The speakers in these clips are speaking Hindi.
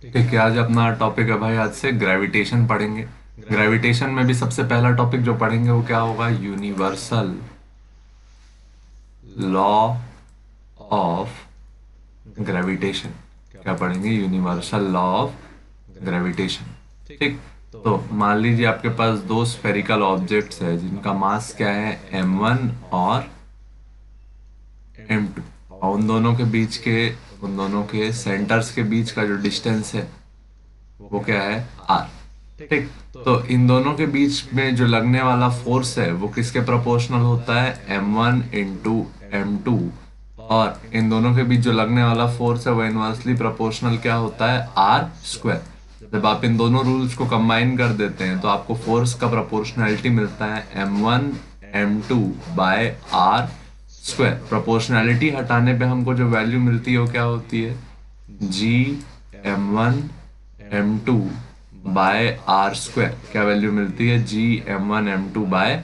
ठीक है, आज अपना टॉपिक है भाई, आज से ग्रेविटेशन पढ़ेंगे। ग्रेविटेशन में भी सबसे पहला टॉपिक जो पढ़ेंगे वो क्या होगा? Universal law of gravitation. क्या पढ़ेंगे? Universal law of gravitation. ठीक। तो मान लीजिए आपके पास दो स्फेरिकल ऑब्जेक्ट्स है जिनका मास क्या है? m1 और m2। और उन दोनों के सेंटर्स के बीच का जो डिस्टेंस है वो क्या है? r। ठीक। तो इन दोनों के बीच में जो लगने वाला फोर्स है वो किसके प्रोपोर्शनल होता है? m1 into m2। और इन दोनों के बीच जो लगने वाला फोर्स है वो इनवर्सली प्रोपोर्शनल क्या होता है? r square. जब आप इन दोनों रूल्स को कंबाइन कर देते हैं तो आपको फोर्स का प्रोपोर्शनैलिटी मिलता है m1 m2 bye r square. Proportionality हटाने पे हमको जो वैल्यू मिलती है वो क्या होती है? g m1 m2 by r square. क्या वैल्यू मिलती है? g m1 m2 by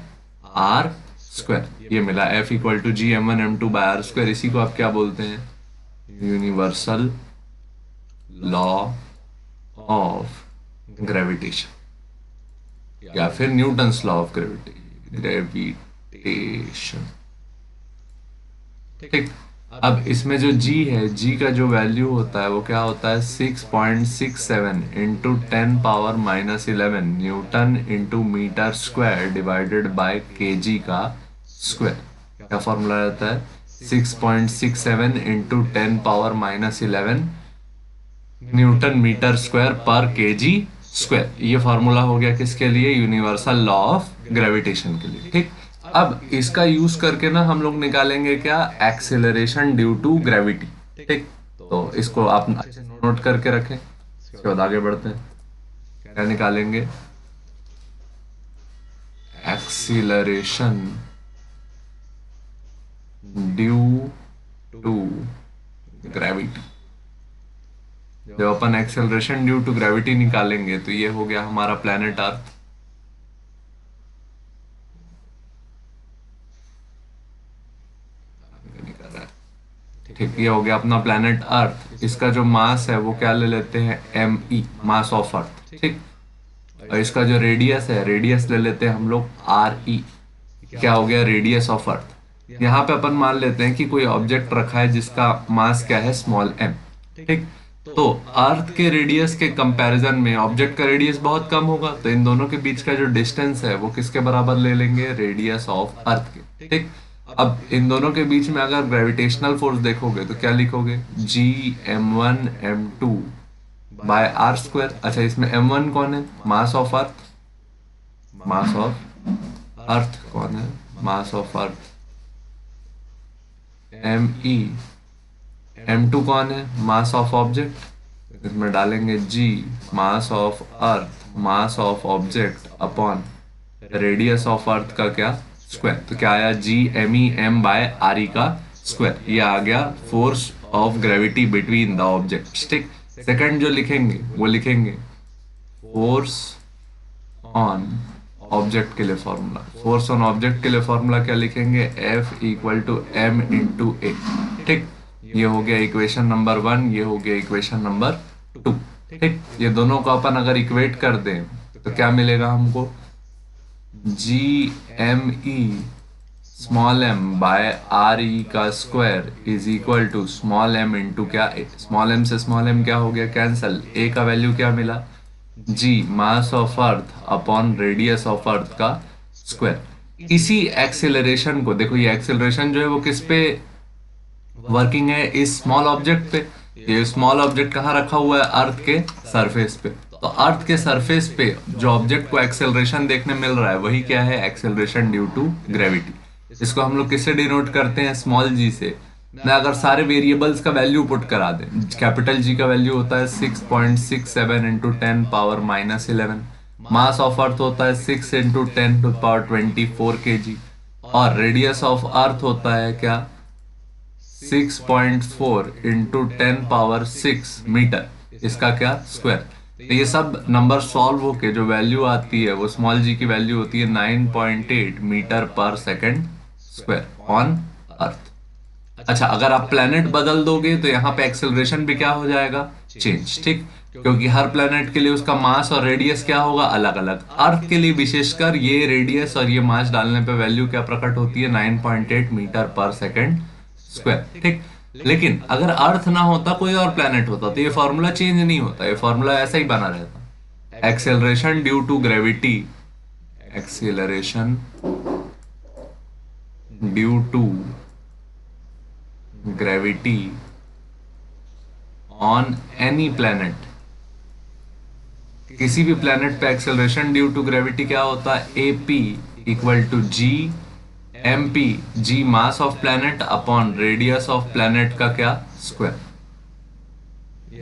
r square. ये मिला F equal to g m1 m2 by r square. इसी को आप क्या बोलते हैं? यूनिवर्सल लॉ ऑफ ग्रेविटेशन या फिर न्यूटन्स लॉ ऑफ ग्रेविटेशन। ठीक। अब इसमें जो g है, g का जो वैल्यू होता है वो क्या होता है? 6.67 into 10⁻⁻11 newton into metre square divided by kg का स्क्वायर। क्या फॉर्मूला रहता है? 6.67 इंटू 10⁻⁻11 न्यूटन मीटर स्क्वायर पर kg स्क्वायर। ये फॉर्मूला हो गया किसके लिए? यूनिवर्सल लॉ ऑफ ग्रेविटेशन के लिए। ठीक। अब इसका यूज करके ना हम लोग निकालेंगे क्या? Acceleration due to gravity. ठीक। तो इसको आप अच्छे से नोट करके रखें, इसके बाद आगे बढ़ते हैं। क्या निकालेंगे? Acceleration due to gravity. जब अपन एक्सेलरेशन ड्यू टू ग्रेविटी निकालेंगे तो ये हो गया हमारा प्लेनेट अर्थ। ठीक। ये हो गया अपना प्लेनेट अर्थ। इसका जो मास है वो क्या ले लेते हैं? m e, मास ऑफ अर्थ। ठीक। और इसका जो रेडियस है, रेडियस ले लेते हैं हम लोग r e। क्या हो गया? रेडियस ऑफ अर्थ। यहाँ पे अपन मान लेते हैं कि कोई ऑब्जेक्ट रखा है जिसका मास क्या है? Small m। ठीक। तो अर्थ के रेडियस के कंपैरिजन में ऑब्जेक्ट का रेडियस बहुत कम होगा, तो इन दोनों के बीच का जो डिस्टेंस है वो किसके बराबर ले लेंगे? रेडियस ऑफ अर्थ के। ठीक। अब इन दोनों के बीच में अगर ग्रेविटेशनल फोर्स देखोगे तो क्या लिखोगे? g m1 m2 by r square. अच्छा, इसमें m1 कौन है? Mass of earth. Mass of earth कौन है? Mass of earth m e। m2 कौन है? Mass of object. इसमें डालेंगे g, mass of earth, mass of object upon radius of earth का क्या? स्क्वायर। तो क्या आया? g m by r e का स्क्वायर। ये आ गया force of gravity between the objects. ठीक। सेकंड जो लिखेंगे वो लिखेंगे फोर्स ऑन ऑब्जेक्ट के लिए फॉर्मूला। फोर्स ऑन ऑब्जेक्ट के लिए फॉर्मूला क्या लिखेंगे? F equal to m into a. ठीक। ये हो गया इक्वेशन नंबर 1, ये हो गया इक्वेशन नंबर 2। ठीक। ये दोनों को अपन अगर इक्वेट कर दें तो क्या मिलेगा हमको? g m e small m by r e का square is equal to small m into क्या? ए। स्मॉल m से स्मॉल m क्या हो गया? कैंसल। a का वैल्यू क्या मिला? g, mass of earth upon radius of earth का स्क्वायर। इसी एक्सेलरेशन को देखो, ये एक्सेलरेशन जो है वो किस पे वर्किंग है? इस स्मॉल ऑब्जेक्ट पे। ये स्मॉल ऑब्जेक्ट कहाँ रखा हुआ है? अर्थ के सरफेस पे। तो अर्थ के सरफेस पे जो ऑब्जेक्ट को एक्सेलरेशन देखने मिल रहा है वही क्या है? Acceleration due to gravity. इसको हम लोग किससे डिनोट करते हैं? स्मॉल g से। मैं अगर सारे वेरिएबल्स का वैल्यू पुट करा दें, कैपिटल G का वैल्यू होता है 6.67 इंटू 10⁻⁻11। मास ऑफ अर्थ होता है 6 इंटू 10⁻24 kg। और रेडियस ऑफ अर्थ होता है क्या? 6.4 इंटू 10⁻6 मीटर। इसका क्या? स्क्वायर। तो ये सब नंबर सॉल्व होके जो वैल्यू आती है वो स्मॉल g की वैल्यू होती है 9.8 मीटर पर सेकंड स्क्वायर ऑन अर्थ। अच्छा, अगर आप प्लेनेट बदल दोगे तो यहाँ पे एक्सेलरेशन भी क्या हो जाएगा? चेंज, ठीक, क्योंकि हर प्लेनेट के लिए उसका मास और रेडियस क्या होगा, अलग अलग। अर्थ के लिए विशेषकर ये रेडियस और ये मास डालने पे वैल्यू क्या प्रकट होती है, 9.8 मीटर पर सेकंड स्क्वायर, ठीक। लेकिन अगर अर्थ ना होता, कोई और प्लेनेट होता, तो ये फॉर्मूला चेंज नहीं होता, ये फॉर्मूला ऐसा ही बना रहता। Acceleration due to gravity, acceleration due to gravity on any planet, किसी भी प्लेनेट पे एक्सेलरेशन ड्यू टू ग्रेविटी क्या होता है, AP equal to g MP, g mass of planet upon radius of planet का क्या, स्क्वायर।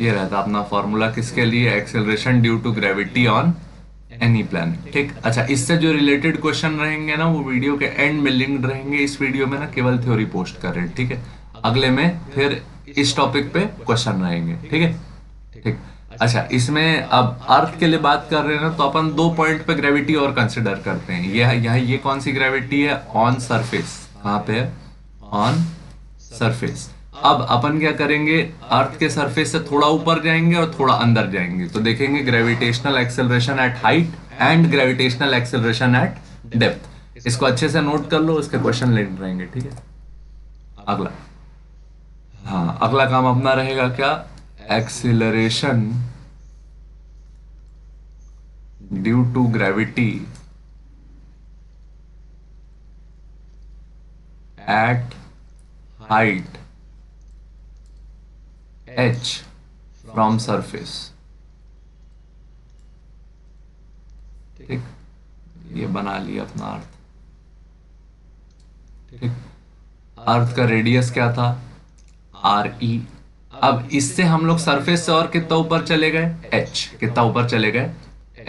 ये रहता अपना फॉर्मूला किसके लिए, acceleration due to gravity on any planet, ठीक। अच्छा, इससे जो रिलेटेड क्वेश्चन रहेंगे ना, वो वीडियो के एंड में लिंक्ड रहेंगे। इस वीडियो में ना केवल थ्योरी पोस्ट कर रहे हैं, ठीक है। अगले में फिर इस टॉपिक पे क्वेश्चन रहेंगे, ठीक है, ठीक। अच्छा, इसमें अब अर्थ के लिए बात कर रहे हैं ना, तो अपन 2 पॉइंट पे ग्रेविटी और कंसिडर करते हैं। ये कौन सी ग्रेविटी है, ऑन सरफेस, कहाँ पे है, ऑन सरफेस। अब अपन क्या करेंगे, अर्थ के सरफेस से थोड़ा ऊपर जाएंगे और थोड़ा अंदर जाएंगे, तो देखेंगे gravitational acceleration at height and gravitational acceleration at depth. इसको अच्छे से नोट कर लो, इसके क्वेश्चन लेने रहेंगे, ठीक है। अगला, हाँ, अगला काम अपना रहेगा क्या, acceleration due to gravity at height h from surface, ठीक। ये बना लिया अपना अर्थ, ठीक। अर्थ का रेडियस क्या था, RE। अब इससे हम लोग सरफेस से और कितना ऊपर चले गए, h, कितना ऊपर चले गए,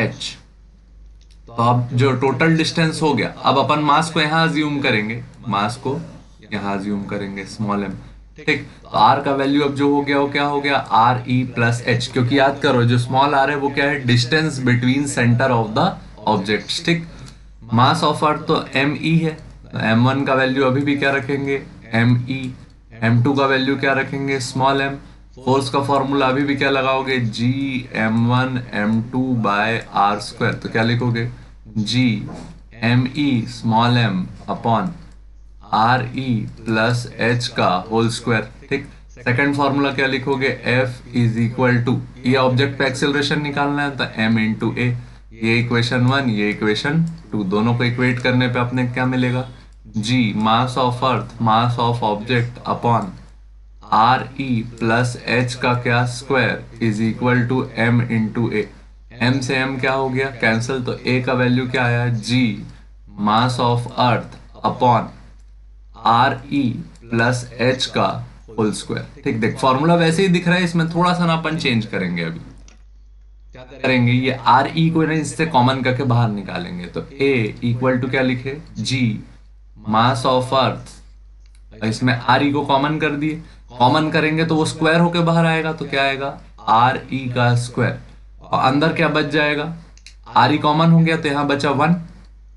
h। तो अब जो टोटल डिस्टेंस हो गया, अब अपन मास को यहां अज्यूम करेंगे, मास को यहां अज्यूम करेंगे, स्मॉल m, ठीक। तो r का वैल्यू अब जो हो गया वो क्या हो गया, RE प्लस h, क्योंकि याद करो जो स्मॉल r है वो क्या है, distance between centre of the object, ठीक। मास ऑफ अर्थ तो ME है, तो M1 का वैल्यू अभी भी क्या रखेंगे, ME। M2 का वैल्यू क्या रखेंगे, स्मॉल m। फोर्स का फॉर्मूला अभी भी क्या लगाओगे, G M1 M2 bye R square, तो क्या लिखोगे, GME small m upon RE plus h का होल स्क्वायर, ठीक। सेकंड फॉर्मूला क्या लिखोगे, F इज इक्वल टू, ये ऑब्जेक्ट पे एक्सेलरेशन निकालना है, तो M इंटू A। ये इक्वेशन 1, ये इक्वेशन 2, दोनों को इक्वेट करने पे अपने क्या मिलेगा, G mass of earth, mass of object upon RE plus h का क्या, square is equal to M into A। M से M क्या हो गया, कैंसिल, तो A का वैल्यू क्या आया, G mass of earth upon RE plus h का होल स्क्वायर, ठीक। देख फॉर्मूला वैसे ही दिख रहा है, इसमें थोड़ा सा ना अपन चेंज करेंगे। अभी क्या करेंगे, ये RE को ना इससे कॉमन करके बाहर निकालेंगे, तो A इक्वल टू क्या लिखे, G मास ऑफ अर्थ, इसमें RE को कॉमन कर दिए, कॉमन करेंगे तो वो स्क्वायर होके बाहर आएगा, तो क्या आएगा, RE का स्क्वायर, और अंदर क्या बच जाएगा, RE कॉमन हो गया तो यहां बचा 1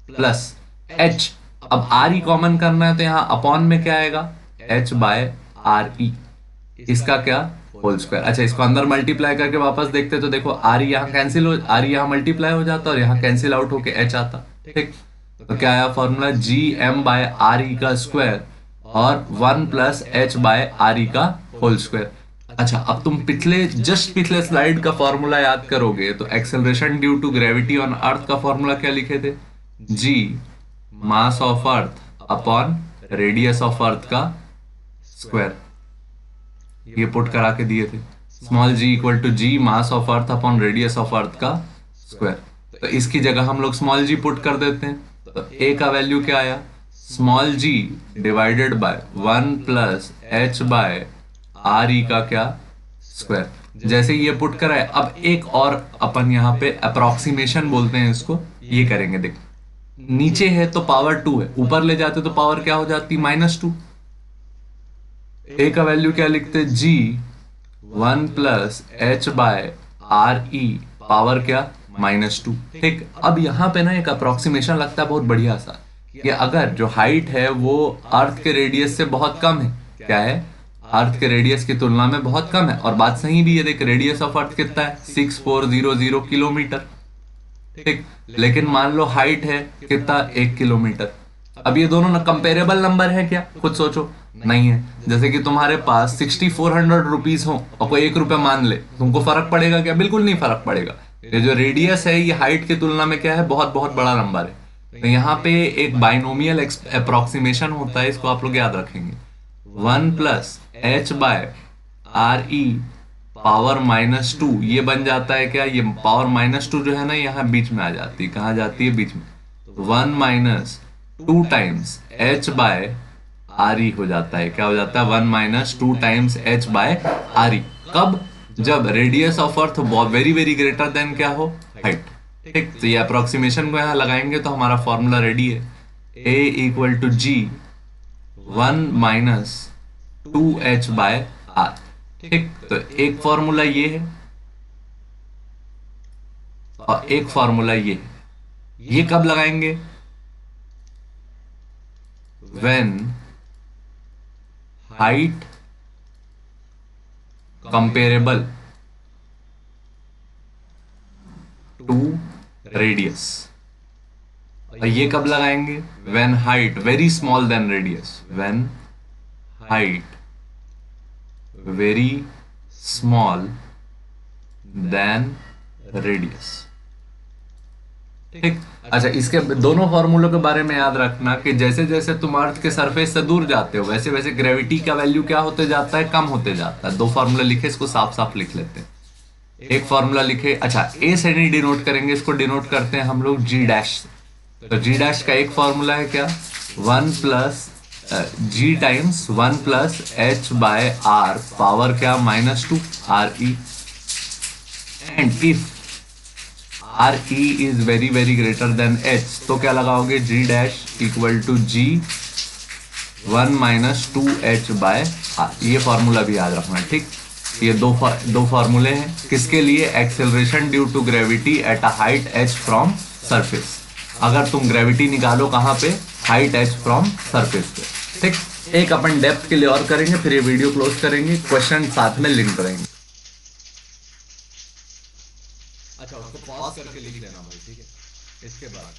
प्लस h। अब RE कॉमन करना है तो यहां अपॉन में क्या आएगा, h बाय RE, इसका क्या, होल स्क्वायर। अच्छा, इसको अंदर मल्टीप्लाई करके वापस देखते तो देखो RE यहाँ कैंसिल हो, RE यहाँ मल्टीप्लाई हो जाता और यहाँ कैंसिल आउट होके h आता, ठीक। तो क्या आया फॉर्मूला, GM बाय RE का स्क्वायर और 1 प्लस h बाय RE का होल स्क्वायर। अच्छा, अब तुम पिछले स्लाइड का फॉर्मूला याद करोगे, तो acceleration due to gravity on earth का फॉर्मूला क्या लिखे थे, G mass of earth upon radius of earth का स्क्वायर, ये पुट करा के दिए थे, small g equal to G mass of earth upon radius of earth का स्क्वायर। तो इसकी जगह हम लोग स्मॉल g पुट कर देते हैं, तो A का वैल्यू क्या आया, small g divided by 1 plus h by RE का क्या, स्क्वायर। जैसे ये पुट कराए, अब एक और अपन यहाँ पे अप्रोक्सीमेशन बोलते हैं इसको, ये करेंगे। देख नीचे है तो पावर 2 है, ऊपर ले जाते तो पावर क्या हो जाती, -2। A का वैल्यू क्या लिखते, G 1 plus h by RE power क्या, -2, ठीक। अब यहाँ पे ना एक अप्रोक्सीमेशन लगता है बहुत बढ़िया सा, कि अगर जो हाइट है वो अर्थ के रेडियस से बहुत कम है, क्या है, अर्थ के रेडियस की तुलना में बहुत कम है, और बात सही भी है। देख, रेडियस ऑफ अर्थ कितना है, 6400 किलोमीटर, ठीक। लेकिन मान लो हाइट है कितना, 1 किलोमीटर। अब ये दोनों ना कंपेरेबल नंबर है क्या, खुद सोचो, नहीं है। जैसे कि तुम्हारे पास 6400 रुपीज हो और कोई 1 रुपया मान ले, तुमको फर्क पड़ेगा क्या, बिल्कुल नहीं फर्क पड़ेगा। ये जो रेडियस है ये हाइट की तुलना में क्या है, बहुत बहुत बड़ा नंबर है। तो यहाँ पे एक बाइनोमियल अप्रोक्सीमेशन होता है, इसको आप लोग याद रखेंगे। 1+h/r/e पावर -2, ये बन जाता है क्या, ये पावर -2 जो है ना यहाँ बीच में आ जाती है, कहाँ जाती है, बीच में। तो 1 - 2 टाइम्स h/r/e हो जाता है, क्या हो जाता है, 1 - 2 टाइम्स h/r/e। कब, जब radius of earth very very greater then क्या हो, हाइट, ठीक। तो ये अप्रोक्सीमेशन को यहाँ लगाएंगे तो हमारा फॉर्मूला रेडी है, a = g 1 - 2h/r, ठीक। तो एक फॉर्मूला ये है और एक फॉर्मूला ये है। ये कब लगाएंगे, when height comparable to radius. और ये कब लगाएंगे, when height very small then radius, when height very small then radius, ठीक। अच्छा, इसके दोनों फॉर्मूलों के बारे में याद रखना कि जैसे जैसे तुम अर्थ के सरफेस से दूर जाते हो वैसे वैसे ग्रेविटी का वैल्यू क्या होते जाता है, कम होते जाता है। दो फॉर्मूला लिखे, इसको साफ साफ लिख लेते हैं। एक फॉर्मूला लिखे, अच्छा ए से नहीं डिनोट करेंगे, इसको डिनोट करते हैं हम लोग जी डैश से। तो जी डैश का एक फॉर्मूला है क्या, 1+g टाइम्स 1+h/r पावर क्या, -2 re। And if re is very very greater than h, तो क्या लगाओगे, g डैश = g 1 - 2h/r। ये फॉर्मूला भी याद रखना, ठीक। ये दो फार्मूले हैं किसके लिए, acceleration due to gravity at a height h from surface. अगर तुम ग्रेविटी निकालो कहाँ पे, हाइट h फ्रॉम सरफेस पे, ठीक। एक अपन डेप्थ के लिए और करेंगे, फिर ये वीडियो क्लोज करेंगे, क्वेश्चन साथ में लिंक करेंगे। अच्छा, उसको पॉज करके लिख देना भाई, ठीक है। इसके बाद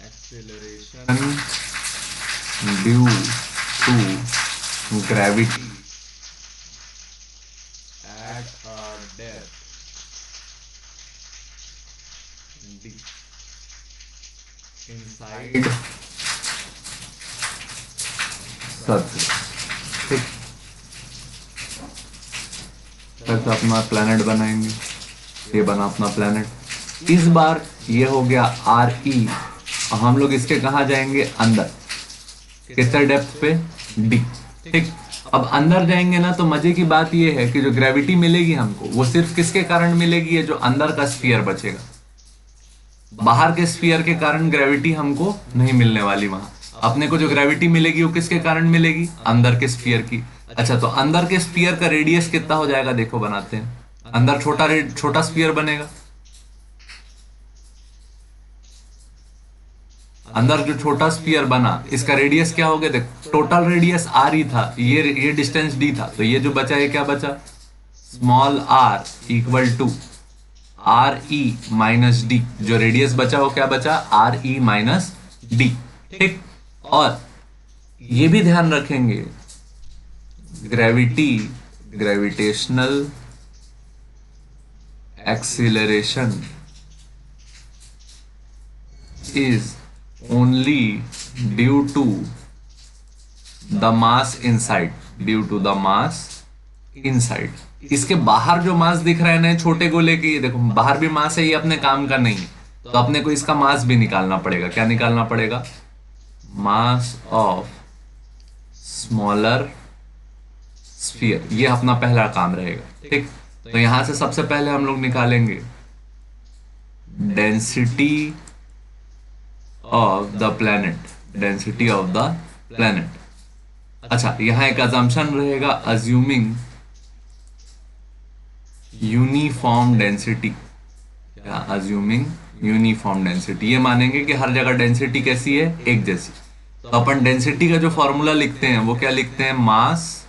acceleration due to gravity at a depth d inside surface, ठीक। फिर अपना प्लेनेट बनाएंगे, ये बना अपना प्लेनेट। इस बार ये हो गया RE, हम लोग इसके कहाँ जाएंगे, अंदर, कितने डेप्थ पे, D, ठीक। अब अंदर जाएंगे ना तो मजे की बात ये है कि जो ग्रेविटी मिलेगी हमको वो सिर्फ किसके कारण मिलेगी, है जो अंदर का स्फीयर बचेगा। बाहर के स्फीयर के कारण ग्रेविटी हमको नहीं मिलने वाली। वहां अपने को जो ग्रेविटी मिलेगी वो किसके कारण मिलेगी, अंदर के स्फीयर की। अच्छा, तो अंदर के स्फीयर का रेडियस कितना हो जाएगा, देखो बनाते हैं। अंदर छोटा स्फीयर बनेगा, अंदर जो छोटा स्फीयर बना इसका रेडियस क्या हो गया, देख टोटल रेडियस r ही था, ये डिस्टेंस d था, तो ये जो बचा ये क्या बचा, स्मॉल r = re - d। जो रेडियस बचा वो क्या बचा, re - d, ठीक। और ये भी ध्यान रखेंगे, gravitational acceleration is only due to the mass inside, इसके बाहर जो मास दिख रहा है ना छोटे गोले की, देखो बाहर भी मास है, ये अपने काम का नहीं है, तो अपने को इसका मास भी निकालना पड़ेगा। क्या निकालना पड़ेगा, मास ऑफ स्मॉलर स्फीयर। ये अपना पहला काम रहेगा, ठीक। तो यहां से सबसे पहले हम लोग निकालेंगे डेंसिटी ऑफ द प्लैनेट, अच्छा, यहां एक अजम्पशन रहेगा, अज्यूमिंग यूनिफॉर्म डेंसिटी। क्या, अज्यूमिंग यूनिफॉर्म डेंसिटी, ये मानेंगे कि हर जगह डेंसिटी कैसी है, एक जैसी। तो अपन डेंसिटी का जो फॉर्मूला लिखते हैं वो क्या लिखते हैं, मास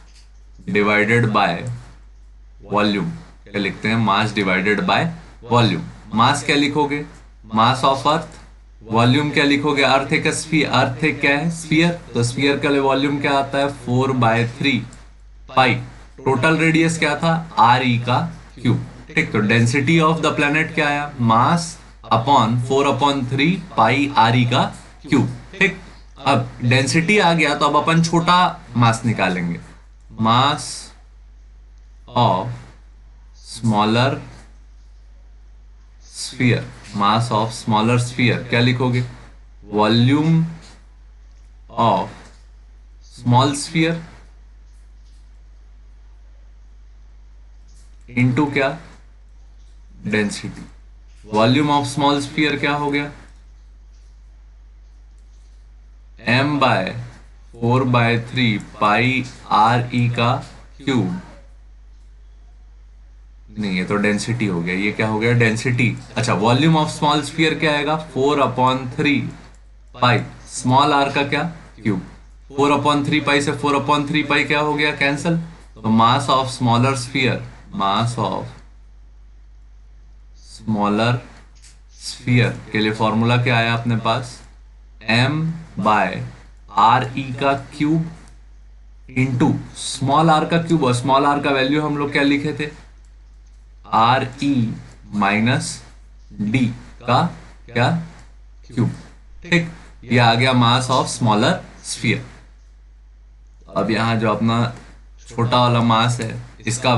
डिवाइडेड बाय वॉल्यूम। क्या लिखते हैं, मास डिवाइडेड बाय वॉल्यूम। मास क्या लिखोगे, मास ऑफ अर्थ। वॉल्यूम क्या लिखोगे, अर्थ एक स्फीयर, अर्थ एक क्या है, स्फीयर, तो स्फीयर का वॉल्यूम क्या आता है, 4/3 पाई। टोटल रेडियस क्या था, आर ई का क्यूब। ठीक, तो डेंसिटी ऑफ द प्लेनेट क्या आया, mass upon 4/3 pi are e का क्यूब। ठीक, अब डेंसिटी आ गया तो अब अपन छोटा मास निकालेंगे, mass of smaller sphere. Mass of smaller sphere क्या लिखोगे, volume of small sphere into क्या, density. Volume of small sphere क्या हो गया, m/4/3 पाई आर ई का क्यूब। नहीं, ये तो डेंसिटी हो गया, ये क्या हो गया, डेंसिटी। अच्छा, वॉल्यूम ऑफ स्मॉल स्फीयर क्या आएगा, 4/3 पाई स्मॉल आर का क्या, क्यूब। 4/3 पाई से 4/3 पाई क्या हो गया, कैंसल। तो मास of smaller sphere, mass of smaller sphere के लिए फॉर्मूला क्या आया अपने पास, m/r e का क्यूब इंटू स्मॉल आर का क्यूब। और स्मॉल आर का वैल्यू हम लोग क्या लिखे थे, आर ई माइनस डी का क्या, क्यूब। ठीक, ये आ गया मास ऑफ स्मॉलर स्फीयर। अब यहां जो अपना छोटा वाला मास है, इसका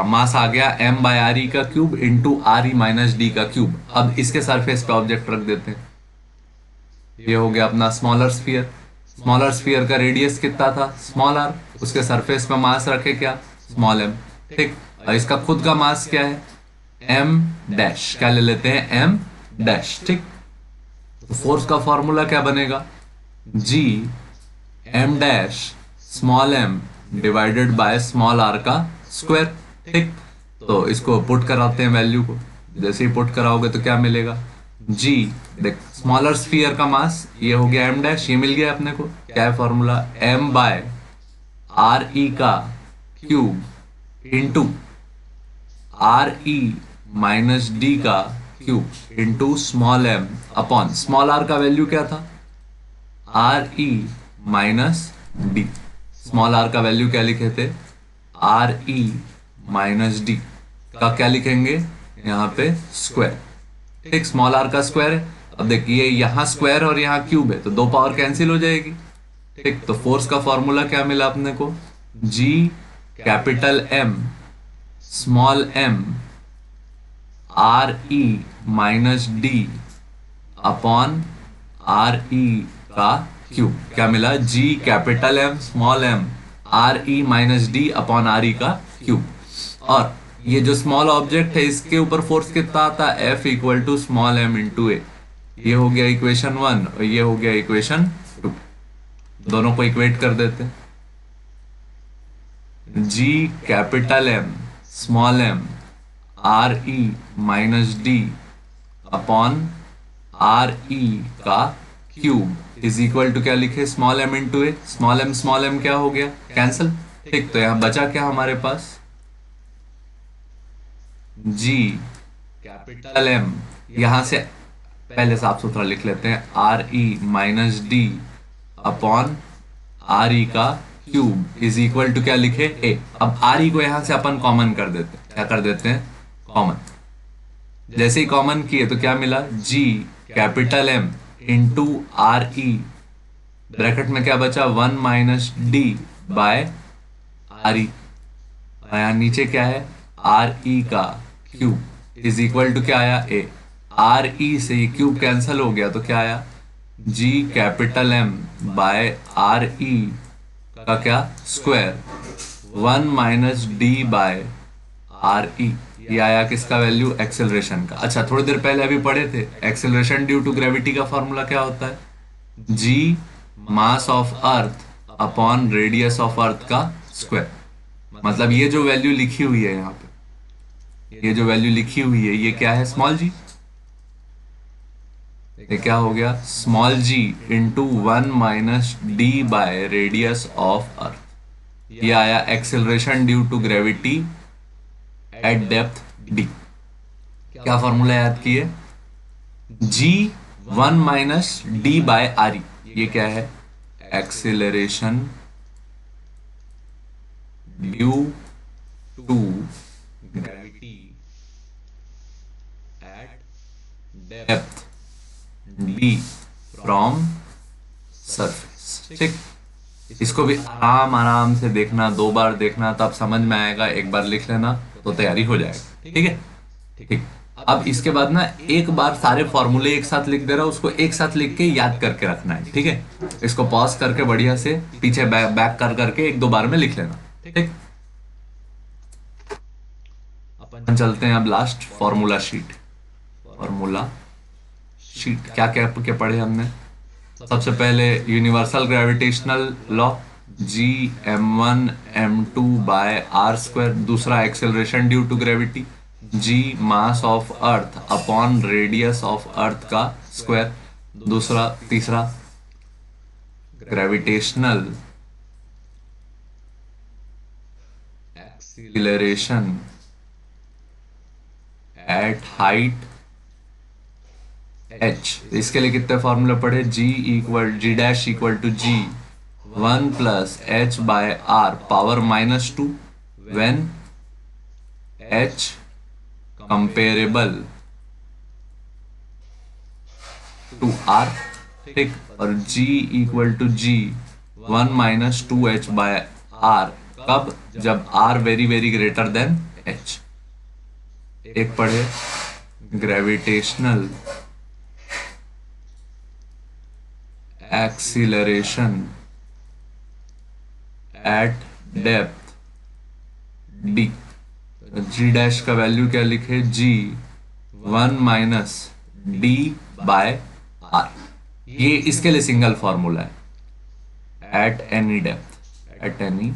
मास आ गया m/r e का cube into r e minus d का क्यूब। अब इसके सरफेस पे ऑब्जेक्ट रख देते हैं, ये हो गया अपना स्मॉलर स्फीयर। स्मॉलर स्फीयर का रेडियस कितना था, स्मॉल आर, उसके सरफेस पे मास रखे क्या, स्मॉल एम। ठीक, और इसका खुद का मास क्या है, एम डैश, क्या ले लेते हैं, एम डैश। ठीक, तो फोर्स का फॉर्मूला क्या बनेगा, g m dash small m divided by small r का स्क्वायर। ठीक, तो इसको पुट कराते हैं वैल्यू को, जैसे ही पुट कराओगे तो क्या मिलेगा, जी, देख स्मॉलर स्फीयर का मास ये हो गया एम डैश, ये मिल गया अपने को, क्या है फॉर्मूला, m/r e का cube into r e minus d का cube into small m upon small r का वैल्यू क्या था, r e minus d. Small r का वैल्यू क्या लिखे थे, आर ई माइनस डी का क्या लिखेंगे यहाँ पे, स्क्वायर। ठीक, स्मॉल आर का स्क्वायर है। अब देखिए यहाँ स्क्वायर और यहाँ क्यूब है, तो दो पावर कैंसिल हो जाएगी। ठीक, तो फोर्स का फॉर्मूला क्या मिला अपने को, g capital M small m r e minus d upon r e का क्यूब। क्या मिला, g capital M small m r e minus d upon r e का क्यूब। और ये जो स्मॉल ऑब्जेक्ट है इसके ऊपर फोर्स कितना आता है, F equal to small m into a. ये हो गया इक्वेशन 1 और ये हो गया इक्वेशन 2। दोनों को इक्वेट कर देते हैं, g capital M small m r e minus d upon r e का क्यूब इज इक्वल टू क्या लिखे, small m into a. Small m क्या हो गया, कैंसल। ठीक, तो यहां बचा क्या हमारे पास, जी कैपिटल एम, यहां से पहले साफ सुथरा लिख लेते हैं, are e minus d upon r e का क्यूब इज इक्वल टू क्या लिखे, ए। अब आर ई को यहां से अपन कॉमन कर देते हैं, क्या कर देते हैं, कॉमन। जैसे ही कॉमन किए तो क्या मिला, g capital M into r e, bracket में क्या बचा, 1 minus d by r e. यहाँ नीचे क्या है, आर ई का क्यूब इज इक्वल टू क्या आया, ए। आर ई से ये क्यूब कैंसिल हो गया तो क्या आया, g capital M by r e का क्या, square, 1 minus d by r e. ये आया किसका वैल्यू, एक्सेलरेशन का। अच्छा, थोड़ी देर पहले अभी पढ़े थे, एक्सेलरेशन ड्यू टू ग्रेविटी का फॉर्मूला क्या होता है, g mass of earth upon radius of earth का स्क्वायर। मतलब ये जो वैल्यू लिखी हुई है यहाँ पे, ये जो वैल्यू लिखी हुई है ये क्या है, स्मॉल जी। ये क्या हो गया, small ji into 1 - d/रेडियस of earth. ये आया acceleration due to gravity eight depth d। क्या फॉर्मूला याद किए, जी 1 - d/r। ये क्या है, acceleration due to gravity eight depth d from surface. ठीक, इसको भी आराम आराम से देखना, 2 बार देखना तब समझ में आएगा, एक बार लिख लेना तो तैयारी हो जाएगा। ठीक है, ठीक। अब इसके बाद ना एक बार सारे फॉर्मूले एक साथ लिख दे रहा हूं, उसको एक साथ लिख के याद करके रखना है। ठीक है, इसको पॉज करके बढ़िया से पीछे बैक कर करके 1-2 बार में लिख लेना। ठीक, अपन चलते हैं अब last formula sheet. Formula sheet क्या क्या क्या पढ़े हमने, सबसे पहले universal gravitational law, G m1 m2/r²। दूसरा acceleration due to gravity, G mass of earth upon radius of earth का स्क्वायर। दूसरा तीसरा gravitational acceleration at height h। इसके लिए कितने फॉर्मूले पढ़े, G1+h/r power -2 when h comparable to r। ठीक, और G1 - 2h/r कब, जब r very very greater than h। एक पढ़े gravitational acceleration at depth d। g' का वैल्यू क्या लिखे, G1 - d/r। ये इसके लिए सिंगल फॉर्मूला है, at any depth, at any.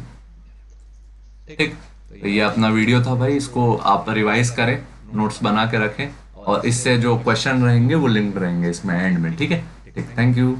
ठीक, तो ये अपना वीडियो था भाई, इसको आप रिवाइज करें, नोट्स बना के रखें, और इससे जो क्वेश्चन रहेंगे वो लिंक रहेंगे इसमें एंड में। ठीक है, ठीक, थैंक यू।